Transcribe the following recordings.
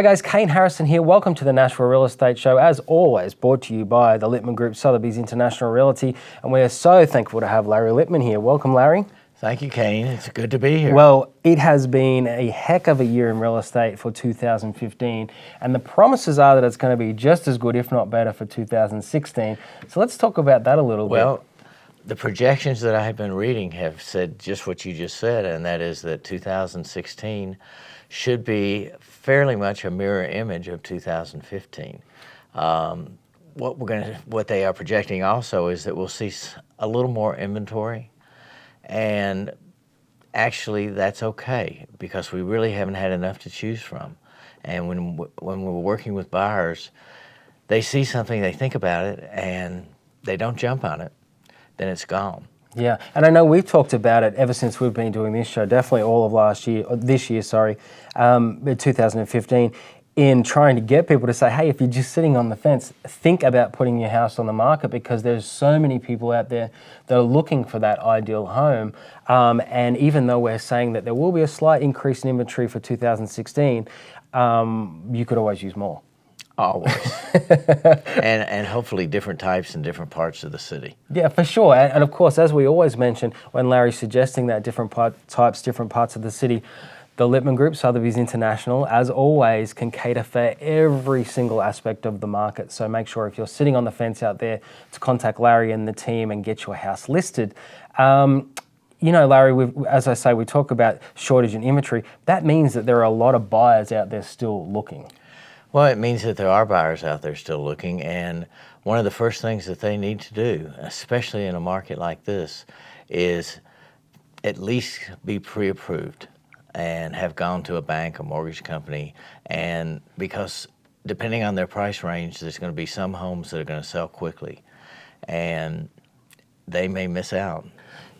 Hi guys, Kane Harrison here. Welcome to the Nashville Real Estate Show. As always, brought to you by the Littman Group, Sotheby's International Realty. And we are so thankful to have Larry Littman here. Welcome, Larry. Thank you, Kane. It's good to be here. Well, it has been a heck of a year in real estate for 2015. And the promises are that it's going to be just as good, if not better, for 2016. So let's talk about that a little bit. Well, the projections that I have been reading have said just what you just said, and that is that 2016 should be fairly much a mirror image of 2015. What they are projecting also is that we'll see a little more inventory, and actually that's okay because we really haven't had enough to choose from. And when we're working with buyers, they see something, they think about it, and they don't jump on it, then it's gone. Yeah, and I know we've talked about it ever since we've been doing this show, definitely all of this year, 2015, in trying to get people to say, hey, if you're just sitting on the fence, think about putting your house on the market because there's so many people out there that are looking for that ideal home. And even though we're saying that there will be a slight increase in inventory for 2016, you could always use more. Always. and hopefully different types in different parts of the city. Yeah, for sure. And of course, as we always mention, when Larry's suggesting that different types, different parts of the city, the Littman Group, Sotheby's International, as always, can cater for every single aspect of the market. So make sure if you're sitting on the fence out there to contact Larry and the team and get your house listed. You know, Larry, as I say, we talk about shortage in inventory. That means that there are a lot of buyers out there still looking. Well, it means that there are buyers out there still looking, and one of the first things that they need to do, especially in a market like this, is at least be pre-approved and have gone to a bank, a mortgage company, and because depending on their price range, there's going to be some homes that are going to sell quickly, and they may miss out.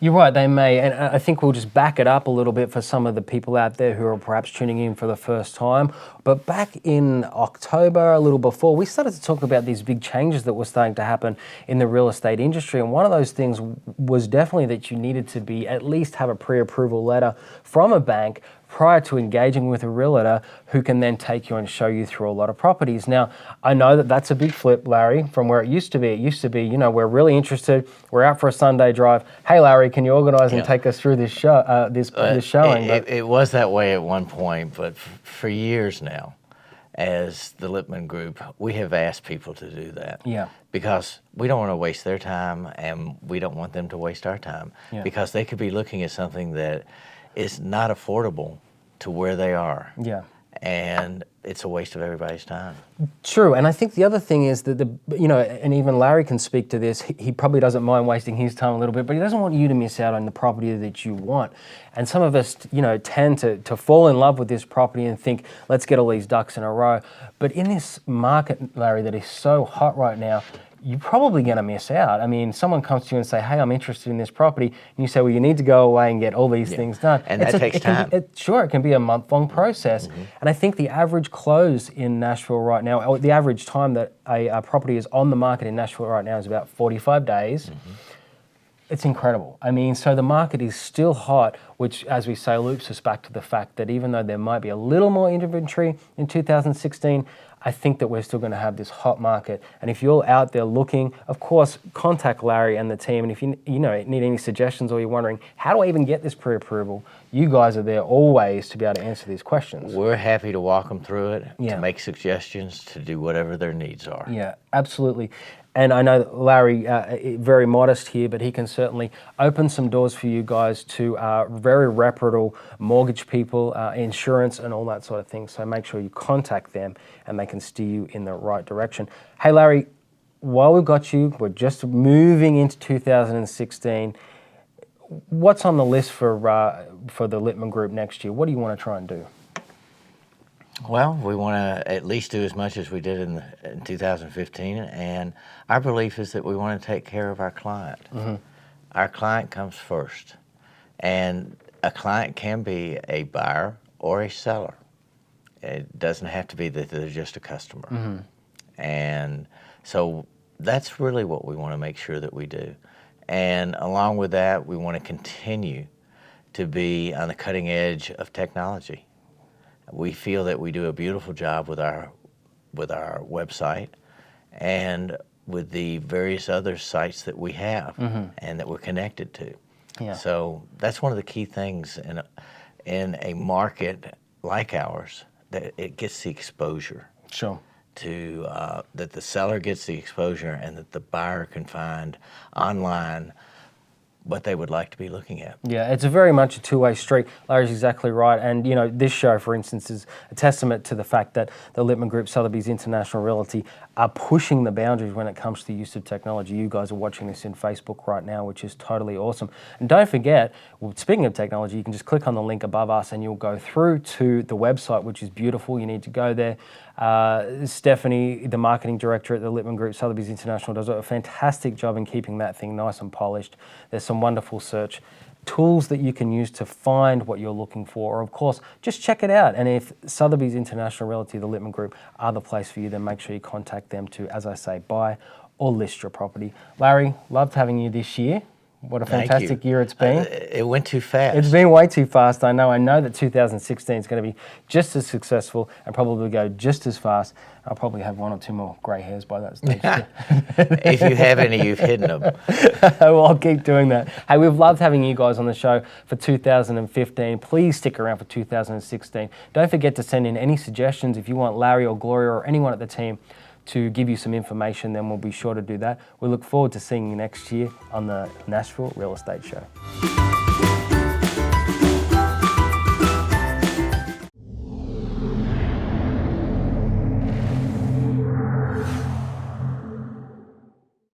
You're right, they may, and I think we'll just back it up a little bit for some of the people out there who are perhaps tuning in for the first time. But back in October, a little before, we started to talk about these big changes that were starting to happen in the real estate industry. And one of those things was definitely that you needed to at least have a pre-approval letter from a bank prior to engaging with a realtor who can then take you and show you through a lot of properties. Now, I know that that's a big flip, Larry, from where it used to be. It used to be, you know, we're really interested, we're out for a Sunday drive. Hey, Larry, can you organize and take us through this show, this showing? It was that way at one point, but for years now, as the Littman Group, we have asked people to do that. Yeah. Because we don't want to waste their time, and we don't want them to waste our time. Yeah. Because they could be looking at something that is not affordable to where they are. Yeah. And it's a waste of everybody's time. True, and I think the other thing is that and even Larry can speak to this. He probably doesn't mind wasting his time a little bit, but he doesn't want you to miss out on the property that you want. And some of us, tend to fall in love with this property and think, let's get all these ducks in a row. But in this market, Larry, that is so hot right now, you're probably going to miss out. I mean, someone comes to you and say, hey, I'm interested in this property. And you say, well, you need to go away and get all these things done. And that takes time. It can be a month-long process. Mm-hmm. And I think the average close in Nashville right now, or the average time that a property is on the market in Nashville right now is about 45 days. Mm-hmm. It's incredible. I mean, so the market is still hot, which, as we say, loops us back to the fact that even though there might be a little more inventory in 2016, I think that we're still going to have this hot market. And if you're out there looking, of course, contact Larry and the team. And if you need any suggestions or you're wondering, how do I even get this pre-approval? You guys are there always to be able to answer these questions. We're happy to walk them through it, to make suggestions, to do whatever their needs are. Yeah, absolutely. And I know that Larry, very modest here, but he can certainly open some doors for you guys to very reputable mortgage people, insurance, and all that sort of thing. So make sure you contact them and they can steer you in the right direction. Hey, Larry, while we've got you, we're just moving into 2016. What's on the list for the Littman Group next year? What do you want to try and do? Well, we want to at least do as much as we did in 2015, and our belief is that we want to take care of our client. Mm-hmm. Our client comes first, and a client can be a buyer or a seller. It doesn't have to be that they're just a customer. Mm-hmm. And so that's really what we want to make sure that we do. And along with that, we want to continue to be on the cutting edge of technology. We feel that we do a beautiful job with our website and with the various other sites that we have and that we're connected to. Yeah. So that's one of the key things in a market like ours, that it gets the exposure. Sure. To that the seller gets the exposure and that the buyer can find online what they would like to be looking at. Yeah, it's a very much a two-way street. Larry's exactly right. And, you know, this show, for instance, is a testament to the fact that the Lippman Group, Sotheby's International Realty, are pushing the boundaries when it comes to the use of technology. You guys are watching this in Facebook right now, which is totally awesome. And don't forget, well, speaking of technology, you can just click on the link above us and you'll go through to the website, which is beautiful. You need to go there. Stephanie, the marketing director at the Lippman Group, Sotheby's International, does a fantastic job in keeping that thing nice and polished. There's some wonderful search tools that you can use to find what you're looking for, or of course, just check it out. And if Sotheby's International Realty, the Lippman Group, are the place for you, then make sure you contact them to, as I say, buy or list your property. Larry, loved having you this year. What a fantastic year it's been. It went too fast. It's been way too fast, I know. I know that 2016 is going to be just as successful and probably go just as fast. I'll probably have 1 or 2 more grey hairs by that stage. If you have any, you've hidden them. Well, I'll keep doing that. Hey, we've loved having you guys on the show for 2015. Please stick around for 2016. Don't forget to send in any suggestions. If you want Larry or Gloria or anyone at the team to give you some information, then we'll be sure to do that. We look forward to seeing you next year on the Nashville Real Estate Show.